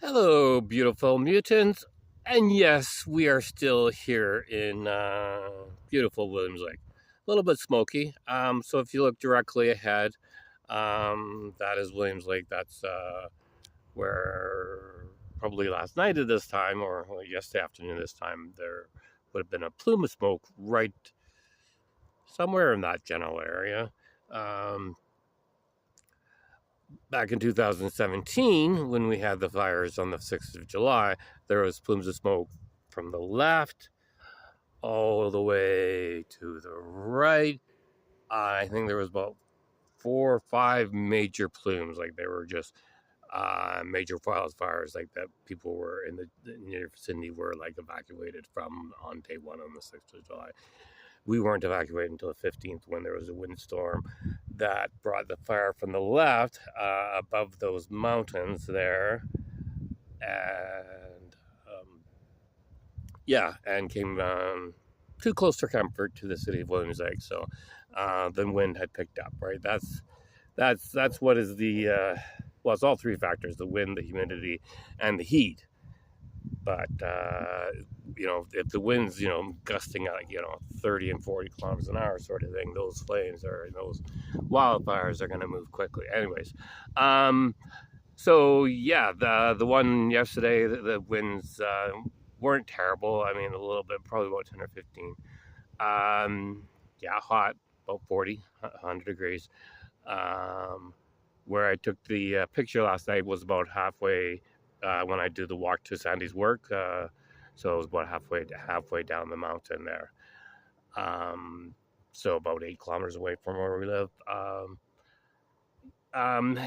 Hello, beautiful mutants. And yes, we are still here in beautiful Williams Lake. A little bit smoky. So if you look directly ahead, that is Williams Lake. That's where probably last night at this time, or yesterday afternoon this time, there would have been a plume of smoke right somewhere in that general area. Um, Back in 2017, when we had the fires on the 6th of July, there was plumes of smoke from the left all the way to the right. I think there was about 4 or 5 major plumes, like they were just major wildfires, like that people were in the near vicinity were like evacuated from on day one on the 6th of July. We weren't evacuated until the 15th when there was a windstorm that brought the fire from the left above those mountains there, and and came too close for comfort to the city of Williams Lake. So the wind had picked up. Right, that's what is the well, it's all three factors: the wind, the humidity, and the heat. But if the wind's gusting at 30 and 40 kilometers an hour sort of thing, those flames or those wildfires are going to move quickly. Anyways, so yeah, the one yesterday, the winds weren't terrible. I mean, a little bit, probably about 10 or 15. Yeah, hot, about 40, 100 degrees. Where I took the picture last night was about halfway when I do the walk to Sandy's work. So it was about halfway down the mountain there. So about 8 kilometers away from where we live.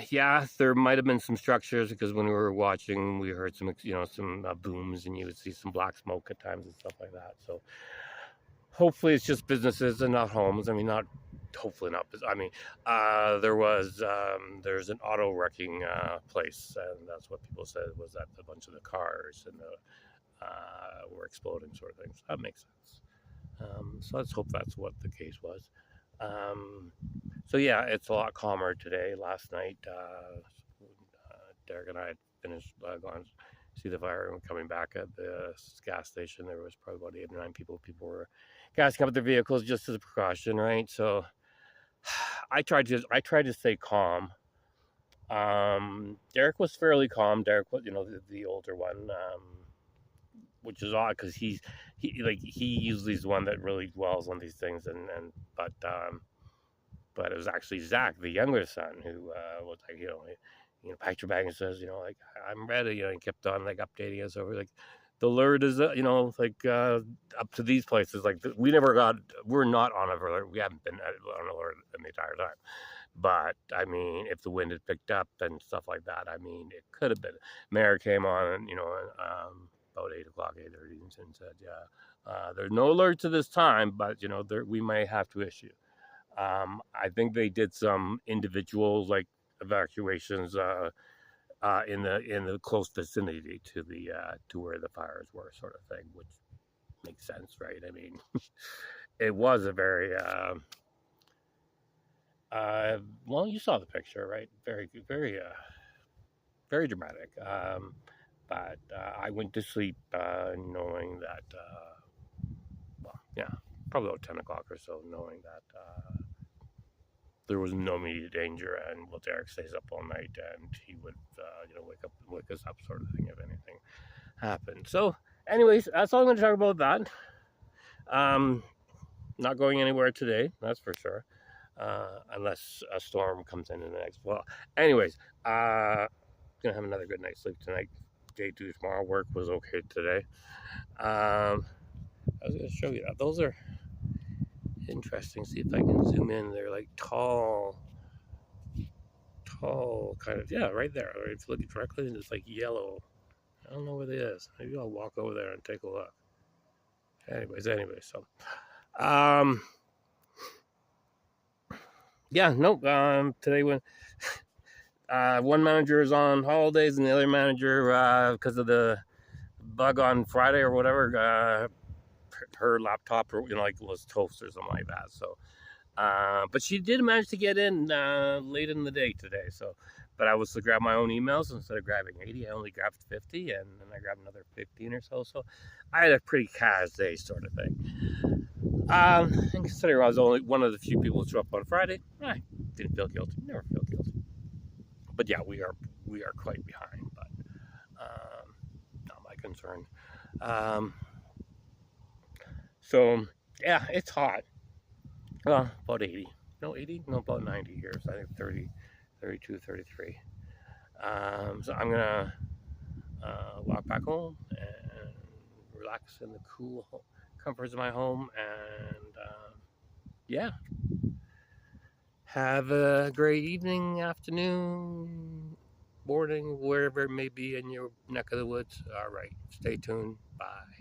Yeah, there might have been some structures because when we were watching, we heard some booms, and you would see some black smoke at times and stuff like that. So hopefully it's just businesses and not homes. I mean, not hopefully not. I mean, there's an auto wrecking place, and that's what people said was that a bunch of the cars and were exploding, sort of thing. So that makes sense. So let's hope that's what the case was. So yeah, it's a lot calmer today. Last night, Derek and I had finished going to see the fire and coming back at the gas station. There was probably about 8 or 9 people. People were gassing up their vehicles just as a precaution, right? So I tried to stay calm. Derek was fairly calm. Derek was, the older one, which is odd because he usually is the one that really dwells on these things, but it was actually Zach, the younger son, who was like, packed your bag and says, like, I'm ready. He kept on like updating us over like the alert is, up to these places. Like we're not on alert. We haven't been on alert the entire time. But I mean, if the wind had picked up and stuff like that, I mean, it could have been. Mayor came on, about 8 o'clock, 8:30, and said, there's no alerts at this time, but we may have to issue. I think they did some individual like evacuations in the close vicinity to where the fires were, sort of thing, which makes sense, right? I mean, it was a very well, you saw the picture, right? Very, very, very dramatic. But I went to sleep knowing that, well, yeah, probably about 10 o'clock or so, knowing that there was no immediate danger, and Derek stays up all night, and he would, wake us up, sort of thing, if anything happened. So, anyways, that's all I'm going to talk about. That, not going anywhere today, that's for sure, unless a storm comes in the next. Well, anyways, gonna have another good night's sleep tonight. Day 2 tomorrow. Work was okay today. I was going to show you that. Those are interesting. See if I can zoom in. They're like tall, kind of. Yeah, right there. If you look directly, it's like yellow. I don't know what it is. Maybe I'll walk over there and take a look. Anyways, so, yeah, nope. Today when one manager is on holidays and the other manager, because of the bug on Friday or whatever, her laptop was toast or something like that. So, but she did manage to get in late in the day today. So, but I was to grab my own emails instead of grabbing 80. I only grabbed 50, and then I grabbed another 15 or so. So I had a pretty casual day sort of thing. And considering I was only one of the few people who showed up on Friday, I didn't feel guilty. Never feel guilty. But yeah, we are quite behind, but not my concern. Um, so yeah, it's hot. About 80. No, 80? No, about 90 here. So I think 30, 32, 33. So I'm gonna walk back home and relax in the cool comforts of my home, and yeah, have a great evening, afternoon, morning, wherever it may be in your neck of the woods. All right, stay tuned. Bye.